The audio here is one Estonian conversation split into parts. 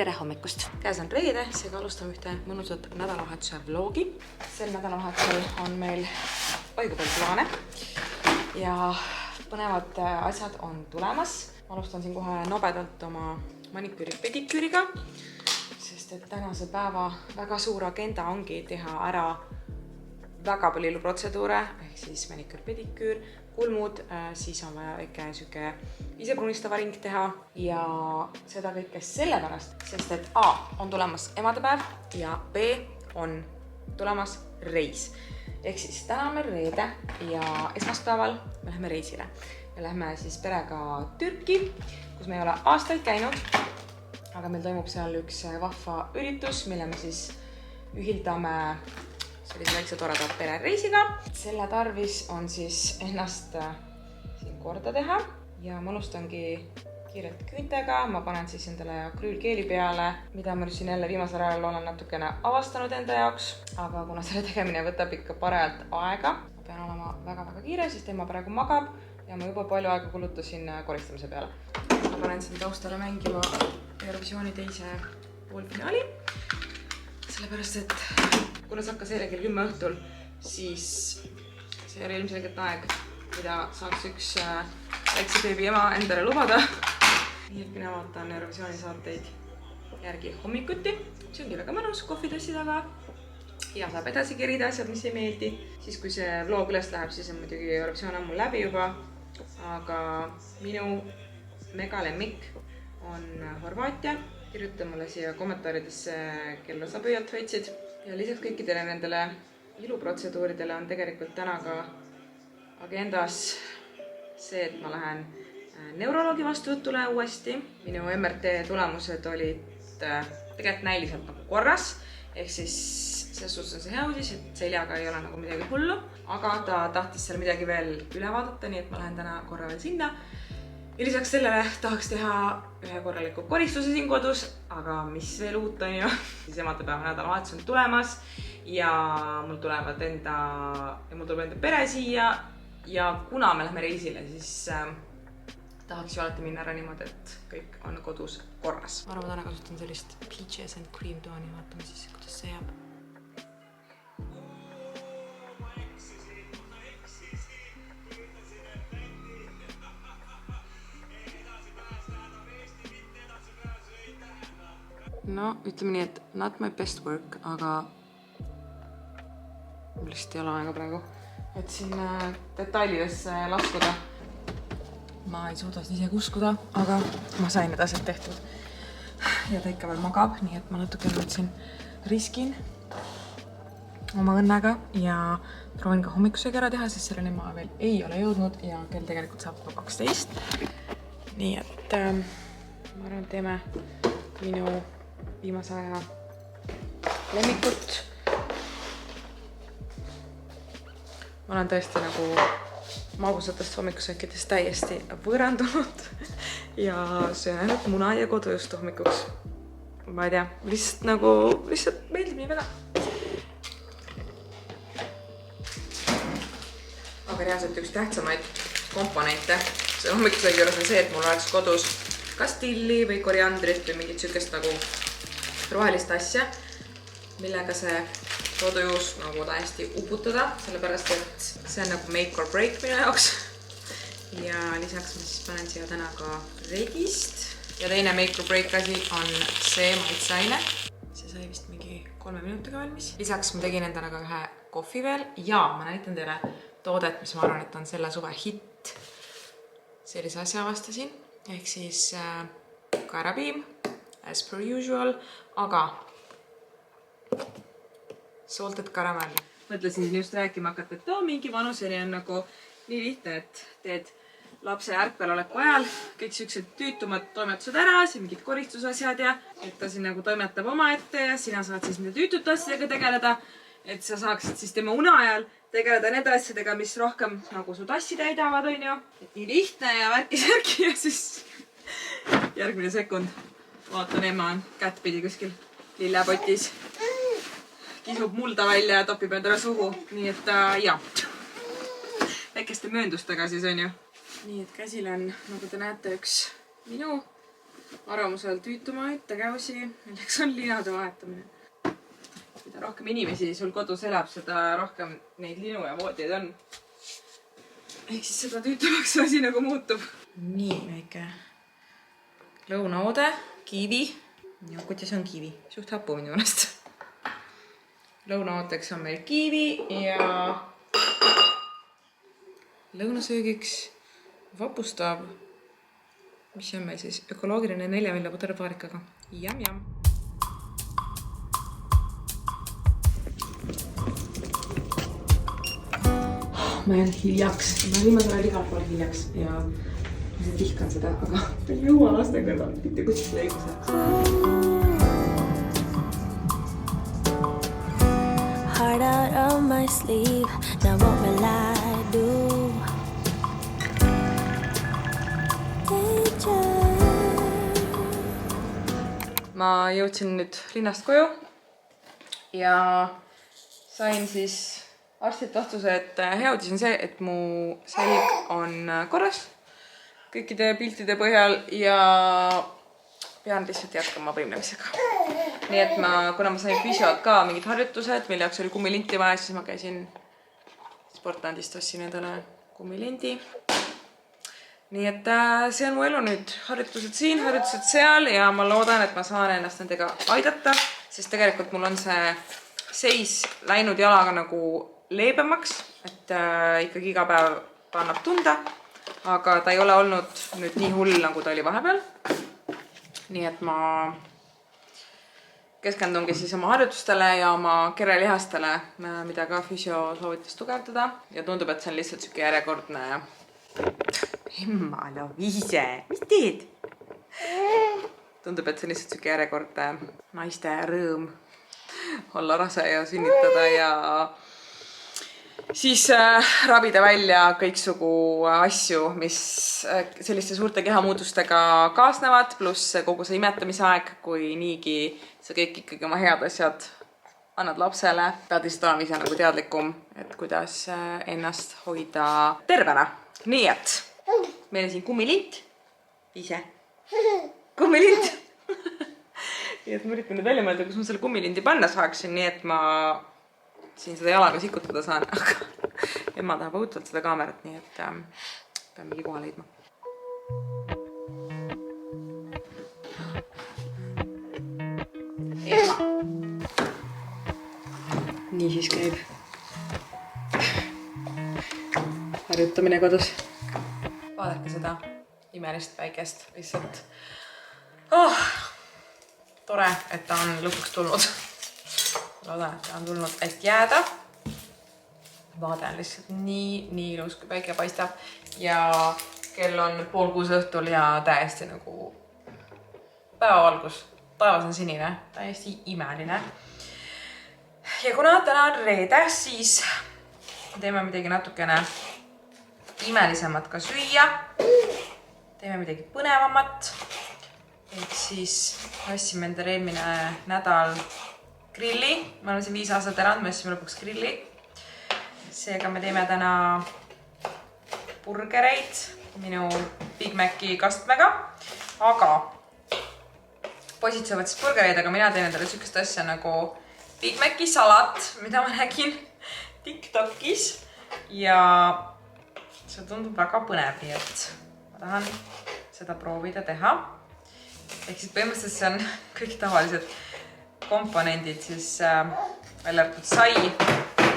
tere hommikust! Käes on reede, seega alustame ühte mõnusat nädalavahetuse vlogi. Sel nädalavahetusel on meil õige palju plaane ja põnevad asjad on tulemas. Ma alustan siin kohe nobedalt oma maniküüri-pediküüriga, sest et tänase päeva väga suur agenda ongi teha ära väga palju iluprotseduure, ehk siis maniküür-pediküür, kulmud, siis on vaja väike süke isepruunistava ring teha ja seda kõike sellepärast, sest et A on tulemas emadepäev ja B on tulemas reis. Ehk siis täna on meil reede ja esmaspäeval me läheme reisile. Me läheme siis perega Türki, kus me ei ole aastaid käinud, aga meil toimub seal üks vahva üritus, mille me siis ühildame sellise väikse toreda perereisiga. Selle tarvis on siis ennast siin korda teha ja ma alustangi kiirelt küüntega. Ma panen siis endale akrüülkeeli peale, mida ma siin jälle viimasel ajal olen natukene avastanud enda jaoks, aga kuna selle tegemine võtab ikka parajalt aega, ma pean olema väga-väga kiire, sest tema praegu magab ja ma juba palju aega kulutasin koristamise peale. Ma panen siin taustale mängima Eurovisiooni teise poolfinaali, sellepärast et kuna see hakkas eile kell 10 õhtul, siis see oli ilmselgelt aeg, mida saaks üks väikse beebi ema endale lubada. Nii et mina vaatan Eurovisiooni saateid järgi hommikuti. See ongi väga mõnus kohvitassi taga ja saab edasi kerida asjad, mis ei meeldi. Siis kui see vlog üles läheb, siis on muidugi Eurovisioon ammu läbi juba. Aga minu megalemmik on Horvaatia. Kirjuta mulle siia kommentaaridesse, kelle sa pöialt võtsid. Ja lisaks kõikidele nendele iluprotseduuridele on tegelikult täna ka agendas see, et ma lähen neuroloogi vastuvõtule uuesti. Minu MRT tulemused olid tegelikult näiliselt nagu korras, ehk siis selles suhtes on see hea uudis, et seljaga ei ole nagu midagi hullu, aga ta tahtis seal midagi veel üle vaadata, nii et ma lähen täna korra veel sinna. Ja lisaks sellele tahaks teha ühe korraliku koristuse siin kodus, aga mis veel uut on ju. Siis emadepäeva nädalavahetus on tulemas ja mul tuleb enda pere siia ja kuna me lähme reisile, siis tahaks ju alati minna ära niimoodi, et kõik on kodus korras. Ma arvan, täna kasutan sellist Peaches and Cream tooni, vaatame siis, kuidas see jääb. No, ütleme nii, et not my best work, aga mul lihtsalt ei ole aega praegu, et siin detailidesse laskuda. Ma ei suuda seda isegi uskuda, aga ma sain need asjad tehtud. Ja ta ikka veel magab, nii et ma natuke nüüd siin riskin oma õnnega ja proovin ka hommikusöögi ära teha, sest selleni ma veel ei ole jõudnud ja kell tegelikult saab 12. Nii et ma arvan, teeme minu viimase aja lemmikut. Ma olen tõesti nagu magusatest hommikusöökidest täiesti võõrandunud ja söön ainult muna ja kodujust hommikuks. Ma ei tea, lihtsalt meeldib nii väga. Aga reaalselt üks tähtsamaid komponente see hommikusöögi juures on see, et mul oleks kodus kas tilli või koriandrit või mingit sükest nagu rohelist asja, millega see kodujuus nagu täiesti uputada, sellepärast et see on nagu make or break minu jaoks. Ja lisaks ma siis panen siia täna ka regist. Ja teine make or break asi on see maitseaine. See sai vist mingi 3 minutiga valmis. Lisaks ma tegin endale ka ühe kohvi veel ja ma näitan teile toodet, mis ma arvan, et on selle suve hitt. Sellise asja avastasin, ehk siis kaerapiim, as per usual, aga salted caramel. Mõtlesin siin just rääkima hakata, et mingi vanuseni on nagu nii lihtne, et teed lapse ärkveloleku ajal kõik siuksed tüütumad toimetused ära, siin mingid koristusasjad ja et ta siin nagu toimetab oma ette ja sina saad siis nende tüütute asjadega tegeleda, et sa saaksid siis tema une ajal tegeleda nende asjadega, mis rohkem nagu su tassi täidavad, on ju. Et nii lihtne ja värki-särki ja siis järgmine sekund vaatan, ema on kättpidi kuskil lillepotis. Kisub mulda välja ja topib endale suhu. Nii et jah. Väikeste mööndustega siis on ju. Nii et käsil on, nagu te näete, üks minu arvamusel tüütumaid tegevusi, milleks on linade vahetamine. Mida rohkem inimesi sul kodus elab, seda rohkem neid linu ja voodijaid on. Ehk siis seda tüütumaks asi nagu muutub. Nii väike lõunaoode, kiivi. Ja kuidas on kiivi? Suht hapu minu meelest. Lõunaooteks on meil kiivi ja lõunasöögiks vapustab, mis on meil siis ökoloogiline 4 vilja puderpaarikaga. Jam. Ma jään hiljaks. Ma viimasel ajal igal pool hiljaks ja ma tihkan seda, aga ei jõua laste kõrval mitte kuskile õiguseks. Heart out of my sleeve, now what will I do? Ma jõudsin nüüd linnast koju ja sain siis arstilt vastuse, et hea uudis on see, et mu selg on korras kõikide piltide põhjal ja pean lihtsalt jätkama võimlemisega. Nii et kuna ma sain füsiolt ka mingid harjutused, mille jaoks oli kummilinti vaja, siis ma käisin Sportlandist, ostsin endale kummilindi. Nii et see on mu elu nüüd. Harjutused siin, harjutused seal ja ma loodan, et ma saan ennast nendega aidata, sest tegelikult mul on see seis läinud jalaga nagu leebemaks, et ikkagi iga päev annab tunda, aga ta ei ole olnud nüüd nii hull, nagu ta oli vahepeal. Nii et ma keskendungi siis oma harjutustele ja oma kerelihastele, mida ka füsio soovitas tugevdada. Ja tundub, et see on lihtsalt siuke järjekordne Emmalo, Viise, mis teed? Tundub, et see on lihtsalt siuke järjekordne naiste rõõm olla rase ja sünnitada ja siis rabida välja kõiksugu asju, mis selliste suurte kehamuutustega kaasnevad, pluss kogu see imetamisaeg, kui niigi sa kõik ikkagi oma head asjad annad lapsele. Pead lihtsalt olema ise nagu teadlikum, et kuidas ennast hoida tervena. Nii et meil on siin kummilint. Ise. Kummilint. Nii et ma üritan nüüd välja mõelda, kus ma selle kummilindi panna saaksin, nii et ma siin seda jalaga sikutada saan, aga ema tahab õudselt seda kaamerat, nii et pean mingi koha leidma. Ema. Nii siis käib harjutamine kodus. Vaadake seda imelist päikest lihtsalt. Tore, et ta on lõpuks tulnud. Loodan, et ta on tulnud, et jääda. Vaade on lihtsalt nii ilus, kui päike paistab. Ja kell on 5:30 õhtul ja täiesti nagu päevavalgus. Taevas on sinine, täiesti imeline. Ja kuna täna on reede, siis teeme midagi natukene imelisemat ka süüa. Teeme midagi põnevamat. Ehk siis ostsime endale eelmine nädal grilli. Me oleme siin 5 aastat elanud, me ostsime lõpuks grilli. Seega me teeme täna burgereid minu Big Maci kastmega. Aga poisid söövad siis burgereid, aga mina teen endale sükest asja nagu Big Maci salat, mida ma nägin TikTokis. Ja see tundub väga põnev, nii et ma tahan seda proovida teha. Ehk siis põhimõtteliselt see on kõik tavalised komponendid, siis välja arvatud sai,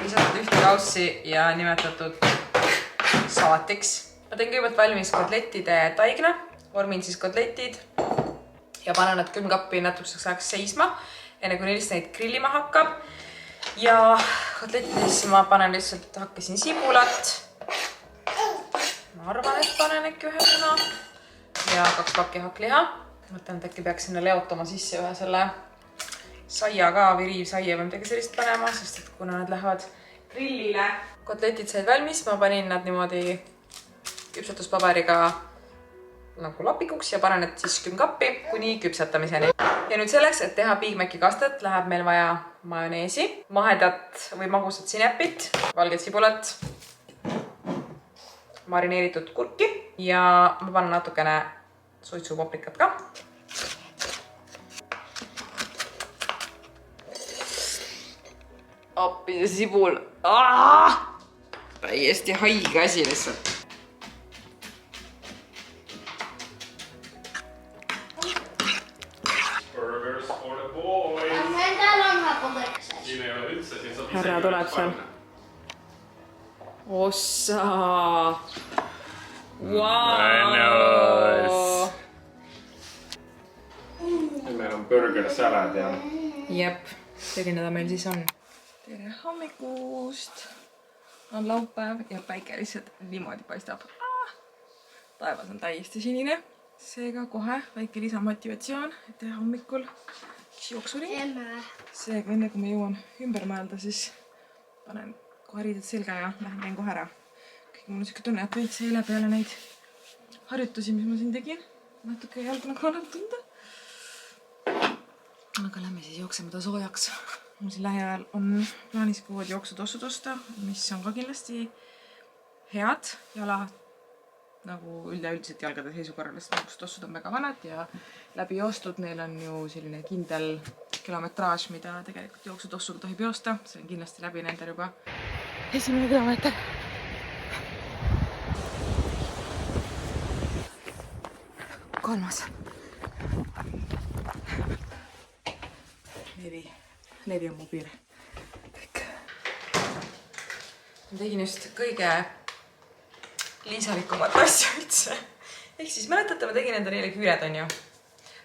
lisatud ühte kaussi ja nimetatud salatiks. Ma teen kõigepealt valmis kotlettide taigna, vormin siis kotletid ja panen nad külmkappi natukeseks ajaks seisma, enne kui neist neid grillima hakkab. Ja kotlettidesse ma panen lihtsalt, hakkasin sibulat. Ma arvan, et panen äkki ühe muna ja 2 pakki hakkliha. Mõtlen, et äkki peaks sinna leotama sisse ühe selle saia ka või riivsaia või midagi sellist panema, sest et kuna nad lähevad grillile. Kotletid said valmis, ma panin nad niimoodi küpsetuspaberiga nagu lapikuks ja panen need siis külmkappi kuni küpsetamiseni. Ja nüüd selleks, et teha Big Maci kastet, läheb meil vaja majoneesi, mahedat või magusat sinepit, valget sibulat, marineeritud kurki ja ma panen natukene suitsupaprikat ka. appi see sibul. Täiesti haige asi lihtsalt. Burgers for the boys. Nendel on hapukõrksed. Siin ei ole üldse, siin saab Härra tuleb seal. Ossa! Wow! Meil on burger salad ja... Jep, selline ta meil siis on. Tere hommikust! On laupäev ja päike lihtsalt niimoodi paistab. Taevas on täiesti sinine. Seega kohe väike lisamotivatsioon, et teha hommikul jooksuri. Seega enne kui ma jõuan ümber mõelda, siis panen kohe riided selga ja lähen käin kohe ära. Kõik mul on siuke tunne, et veits eile peale neid harjutusi, mis ma siin tegin. Natuke jalg nagu annab tunda. Aga lähme siis jookseme ta soojaks. Mul siin lähiajal on plaanis ka uued jooksutossud osta, mis on ka kindlasti head jala nagu üldiselt jalgade seisukorral, sest jooksutossud on väga vanad ja läbi joostud neil on ju selline kindel kilometraaž, mida tegelikult jooksutossuga tohib joosta. See on kindlasti läbi nendel juba 1 kilomeeter. Kolmas. 4 on mu piir. Kõik. Ma tegin just kõige liisalikumat asja üldse. Ehk siis mäletate, ma tegin enda neile küüred, on ju.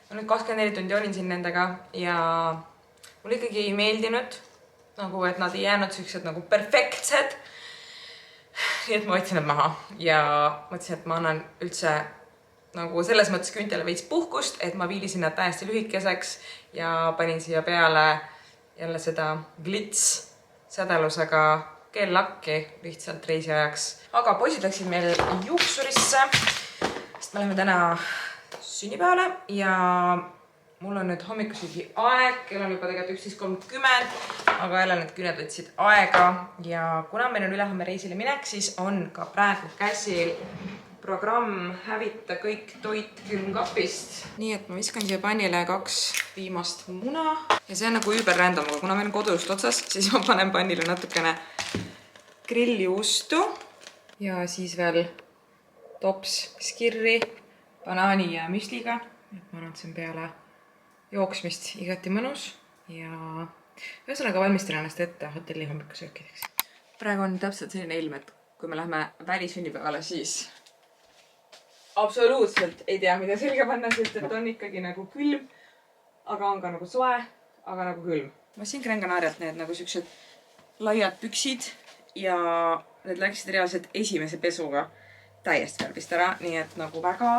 Ma nüüd 24 tundi olin siin nendega ja mul ikkagi ei meeldinud, nagu, et nad ei jäänud sellised nagu perfektsed. Nii et ma võtsin nad maha ja mõtlesin, et ma annan üldse nagu selles mõttes küntele veits puhkust, et ma viilisin nad täiesti lühikeseks ja panin siia peale jälle seda glits sädelusega keellakki lihtsalt reisi ajaks. Aga poisid läksid meil juuksurisse, sest me läheme täna sünnipäevale ja mul on nüüd hommikusegi aeg, kell on juba tegelikult 11:30, aga jälle need küüned võtsid aega ja kuna meil on ülehomme reisile minek, siis on ka praegu käsil programm hävita kõik toit külmkapist. Nii et ma viskan siia pannile 2 viimast muna ja see on nagu üüber random, aga kuna meil on kodust otsas, siis ma panen pannile natukene grilliustu ja siis veel tops skirri, banaani ja müsliga. Et ma arvan, et see on peale jooksmist igati mõnus ja ühesõnaga valmistan ennast ette hotelli hommikusöökideks. Praegu on täpselt selline ilm, et kui me läheme välisünnipäevale, siis absoluutselt ei tea, mida selga panna, sest et on ikkagi nagu külm, aga on ka nagu soe, aga nagu külm. Ma siin Gran Canarialt need nagu siuksed laiad püksid ja need läksid reaalselt esimese pesuga täiesti värvist ära, nii et nagu väga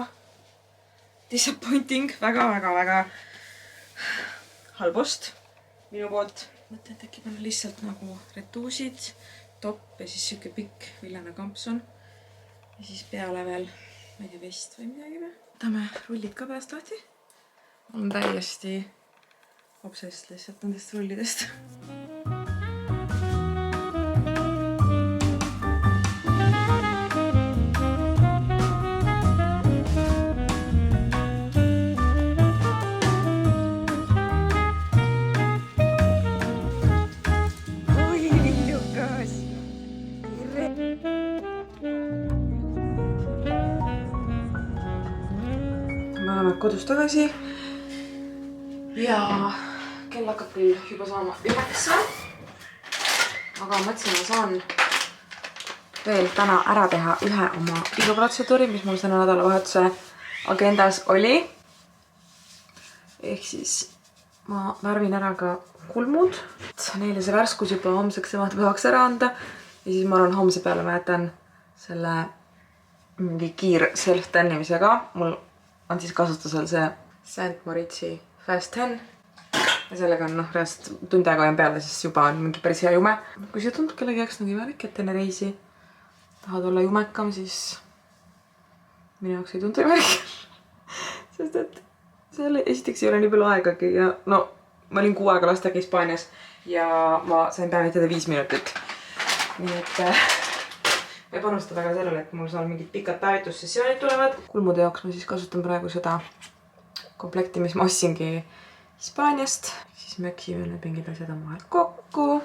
disappointing, väga halbost minu poolt. Mõtlen, et äkki panna lihtsalt nagu retuusid, topp ja siis siuke pikk villane kampsun ja siis peale veel ma ei tea, vest või midagi või. Võtame rullid ka peast lahti. Olen täiesti obsessed lihtsalt nendest rullidest. Oi, linnukas! Me oleme kodus tagasi ja kell hakkab küll juba saama 9. Aga mõtlesin, ma saan veel täna ära teha ühe oma iluprotseduuri, mis mul selle nädalavahetuse agendas oli. Ehk siis ma värvin ära ka kulmud. Neile see värskus juba homseks emadepäevaks ära anda. Ja siis ma arvan, homse peale ma jätan selle mingi kiir self-tannimisega. Mul on siis kasutusel see St. Moritzi Fast 10 ja sellega on reaalselt tund aega hoian peale, siis juba on mingi päris hea jume. Kui see tundub kellegi jaoks nagu imelik, et enne reisi tahad olla jumekam, siis minu jaoks ei tundu imelik. Sest et seal esiteks ei ole nii palju aegagi ja no ma olin 6 aega lastega Hispaanias ja ma sain päevitada 5 minutit. Nii et ma ei panusta väga sellele, et mul seal mingid pikad päevitussessioonid tulevad. Kulmude jaoks ma siis kasutan praegu seda komplekti, mis ma ostsingi Hispaaniast. Siis möksime need mingid asjad omavahel kokku.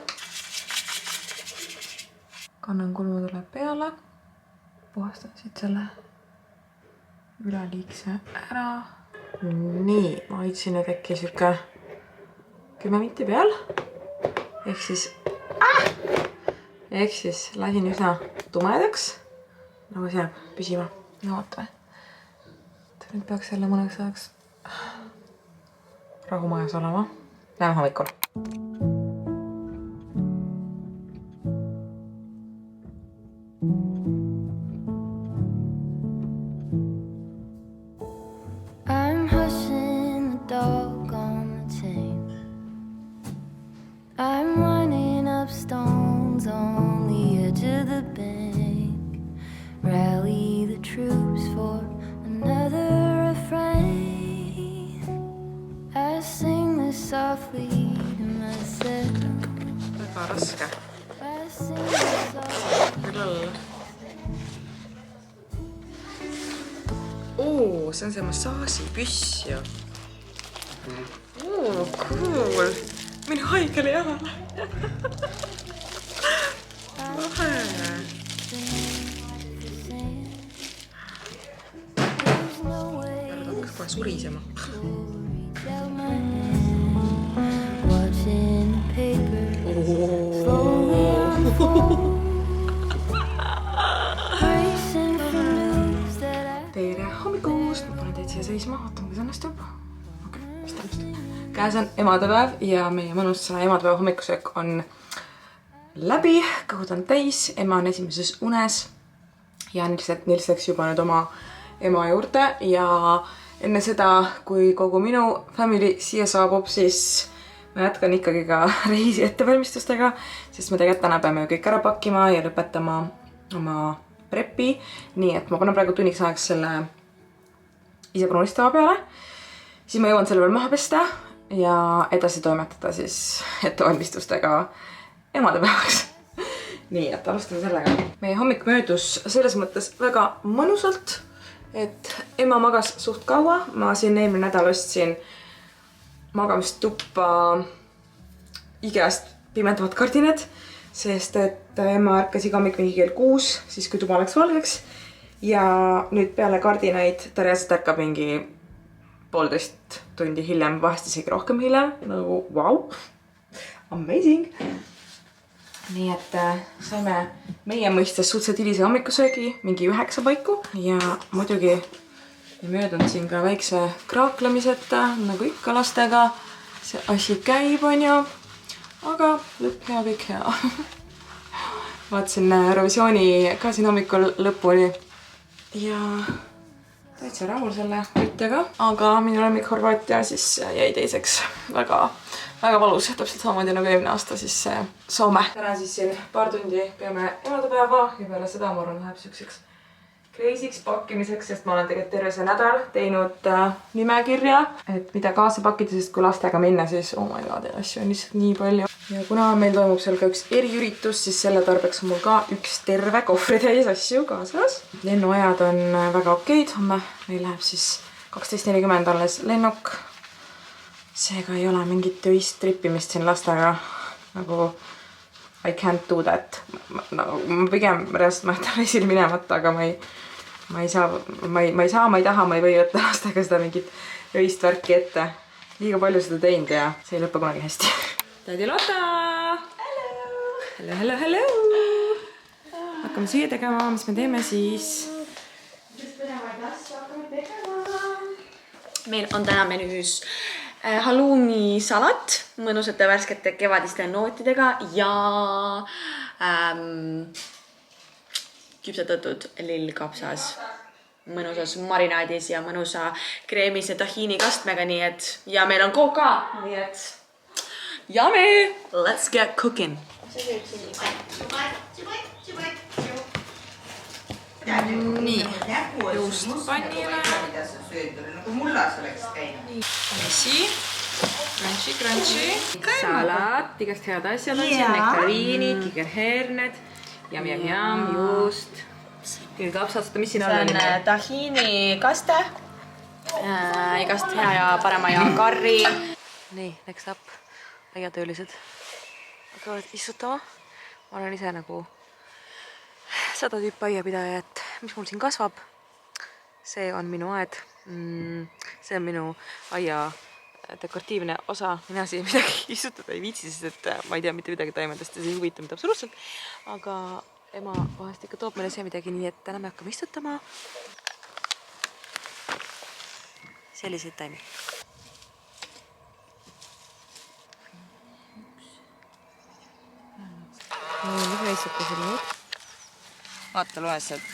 kannan kulmudele peale. Puhastan siit selle üleliigse ära. Nii, ma hoidsin, et äkki siuke 10 minti peal. Ehk siis lasin üsna tumedaks. Nagu see jääb püsima. No ootame. Nüüd peaks jälle mõneks ajaks rahumajas olema. Näeme hommikul. I'm hushing the dog on the chain. I'm running up stones on the edge of the bank. Rally the troops for another refrain. I sing this softly to myself. Väga raske. I sing this softly. See on see massaažipüss ju. Cool. Minu haigele jalale. Vahe. Hakkas kohe surisema. Tere hommikust! Ma panen teid siia seisma. Ootame, kas õnnestub. Okei, vist õnnestub. Käes on emadepäev ja meie mõnus emadepäeva hommikusöök on läbi. Kõhud on täis. Ema on esimeses unes. Ja Nils läks juba nüüd oma ema juurde. Ja enne seda, kui kogu minu family siia saabub, siis ma jätkan ikkagi ka reisi ettevalmistustega, sest me tegelikult täna peame kõik ära pakkima ja lõpetama oma prepi. Nii et ma panen praegu tunniks aeg selle ise brunistava peale. Siis ma jõuan selle veel maha pesta ja edasi toimetada siis ettevalmistustega emadepäevaks. Nii, et alustame sellega. Meie hommik möödus selles mõttes väga mõnusalt, et ema magas suht kaua. Ma siin eelmine nädal ostsin magamistuppa IKEA-st pimedavad kardinad, sest et ema ärkas iga hommik mingi kell 6, siis kui tuba läks valgeks. Ja nüüd peale kardinaid ta reaalselt ärkab mingi 1,5 tundi hiljem, vahest isegi rohkem hiljem. Nagu wow, amazing! Nii et saime meie mõistes suhteliselt hilise hommikusöögi, mingi 9 paiku. Ja muidugi ei möödunud siin ka väikse kraaklemiseta, nagu ikka lastega. See asi käib, on ju. Aga lõpp hea, kõik hea. Vaatasin Eurovisiooni ka siin hommikul lõpuni. Ja täitsa rahul selle võitjaga. Aga minu lemmik Horvaatia siis jäi teiseks väga valus, täpselt samamoodi nagu eelmine aasta siis Soome. Täna siis siin paar tundi peame emadepäeva ja peale seda ma arvan läheb siukseks kreisiks pakkimiseks, sest ma olen tegelikult terve see nädal teinud nimekirja, et mida kaasa pakkida, sest kui lastega minna, siis oh my god, asju on lihtsalt nii palju. Ja kuna meil toimub seal ka üks eriüritus, siis selle tarbeks on mul ka üks terve kohvritäis asju kaasas. Lennuajad on väga okeid, homme meil läheb siis 12:40 alles lennuk. Seega ei ole mingit töist trippimist siin lastega, nagu I can't do that. Ma pigem reaalselt ma jätan reisil minemata, aga ma ei taha, ma ei või võtta lastega seda mingit öist värki ette. Liiga palju seda teinud ja see ei lõppe kunagi hästi. Tädi Lotta! Hello! Hakkame süüa tegema, mis me teeme siis? Meil on täna menüüs halloumi salat, mõnusate värskete kevadiste nootidega ja küpsetatud lillkapsas mõnusas marinaadis ja mõnusa kreemise tahiini kastmega, nii et ja meil on kook ka, nii et yummy! Let's get cooking! Nii, juust pannile. Vesi, crunchy. Salat, igast head asjad on siin, nektariinid, kikerherned, jam, juust. Küll kapsastada, mis siin all on? See on tahiini kaste, igast hea ja parema ja karri. Nii, next up, aiatöölised hakkavad istutama. Ma olen ise nagu 100 tüüpi aiapidajat, mis mul siin kasvab. See on minu aed. See on minu aia dekoratiivne osa. Mina siin midagi istutada ei viitsi, sest et ma ei tea mitte midagi taimedest ja see ei huvita mind absoluutselt. Aga ema vahest ikka toob meile see midagi, nii et täna me hakkame istutama selliseid taimi. Mis me istutasime nüüd? Vaata, loe sealt.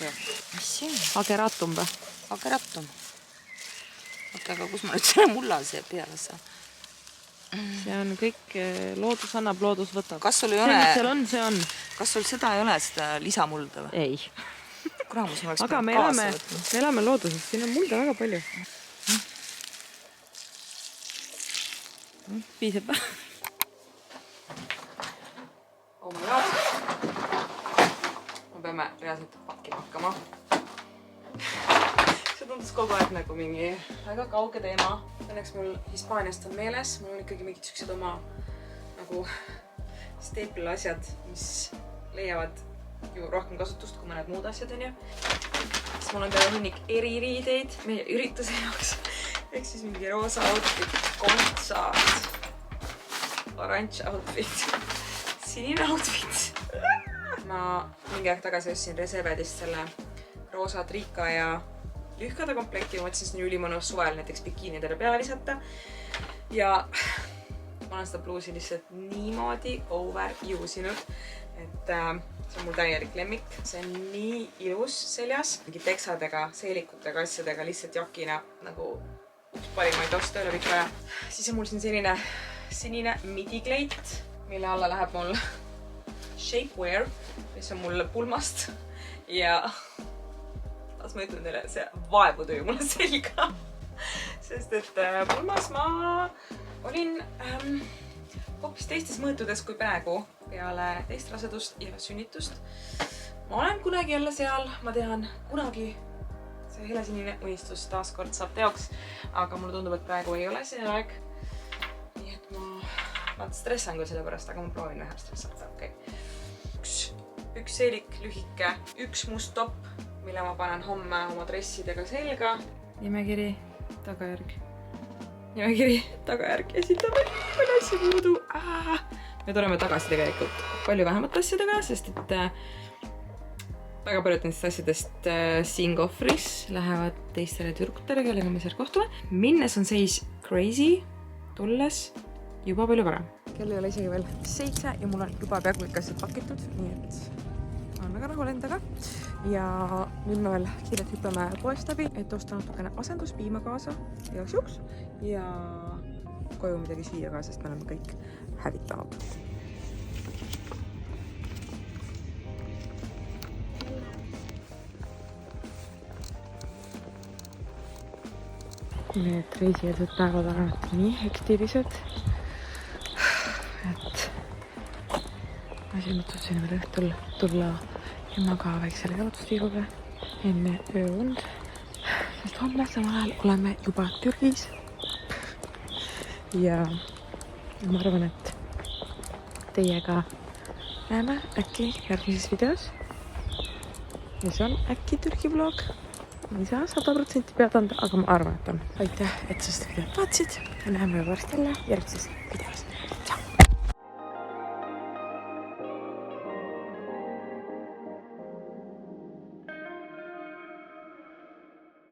Mis see on? Ageratum või? Ageratum. Oota, aga kus ma nüüd selle mulla siia peale saan? See on kõik, loodus annab, loodus võtab. Kas sul ei ole... See, mis seal on, see on. Kas sul seda ei ole, seda lisamulda või? Ei. Kuramus, ma oleks aga me elame looduses, siin on mulda väga palju. Piisab. Oh my god. Me peame reaalselt pakkima hakkama. See tundus kogu aeg nagu mingi väga kauge teema. Õnneks mul Hispaaniast on meeles. Mul on ikkagi mingid siuksed oma nagu staple asjad, mis leiavad ju rohkem kasutust kui mõned muud asjad, on ju. Siis mul on terve hunnik eririideid meie ürituse jaoks. Ehk siis mingi roosa outfit, kontsaat, oranž outfit, sinine outfit. Ma mingi aeg tagasi ostsin Resevedist selle roosa trika ja lühkade komplekti. Ma mõtlesin, see on ülimõnus suvel näiteks bikiinidele peale visata. Ja ma olen seda bluusi lihtsalt niimoodi overusinud, et see on mul täielik lemmik. See on nii ilus seljas. Mingi teksadega, seelikutega, asjadega lihtsalt jakina nagu üks parimaid osta üle pikka aja. Siis on mul siin selline sinine midikleit, mille alla läheb mul shapewear, mis on mul pulmast. Ja las ma ütlen teile, see vaevu töö mulle selga. Sest et pulmas ma olin hoopis teistes mõõtudes kui praegu peale teist rasedust ja sünnitust. Ma olen kunagi jälle seal, ma tean, kunagi see helesinine unistus taaskord saab teoks, aga mulle tundub, et praegu ei ole see aeg. Nii et ma stressan küll selle pärast, aga ma proovin vähem stressata. Okay. Üks seelik lühike, üks must topp, mille ma panen homme oma dressidega selga. Nimekiri, tagajärg. Nimekiri, tagajärg esindab palju asju puudu. Me tuleme tagasi tegelikult palju vähemat asjadega, sest et väga paljud nendest asjadest siin kohvris lähevad teistele tüdrukutele, kellega me seal kohtume. Minnes on seis crazy, tulles juba palju varem. Kell ei ole isegi veel 7 ja mul on juba peaaegu kõik asjad pakitud, nii et ma olen väga rahul endaga. Ja nüüd me veel kiirelt hüppame poest läbi, et osta natukene asenduspiima kaasa igaks juhuks ja koju midagi süüa ka, sest me oleme kõik hävitanud. Need reisijad päevad on nii hektilised, et ma siin mõtlesin veel õhtul tulla emaga väiksele jalutustiiruga enne ööund, sest homme samal ajal oleme juba Türgis. Ja ma arvan, et teiega näeme äkki järgmises videos. Ja see on äkki Türgi vlog. Ma ei saa 100% pead anda, aga ma arvan, et on. Aitäh, et sa seda videot vaatasid. Ja näeme varsti jälle järgmises videos. Tšau!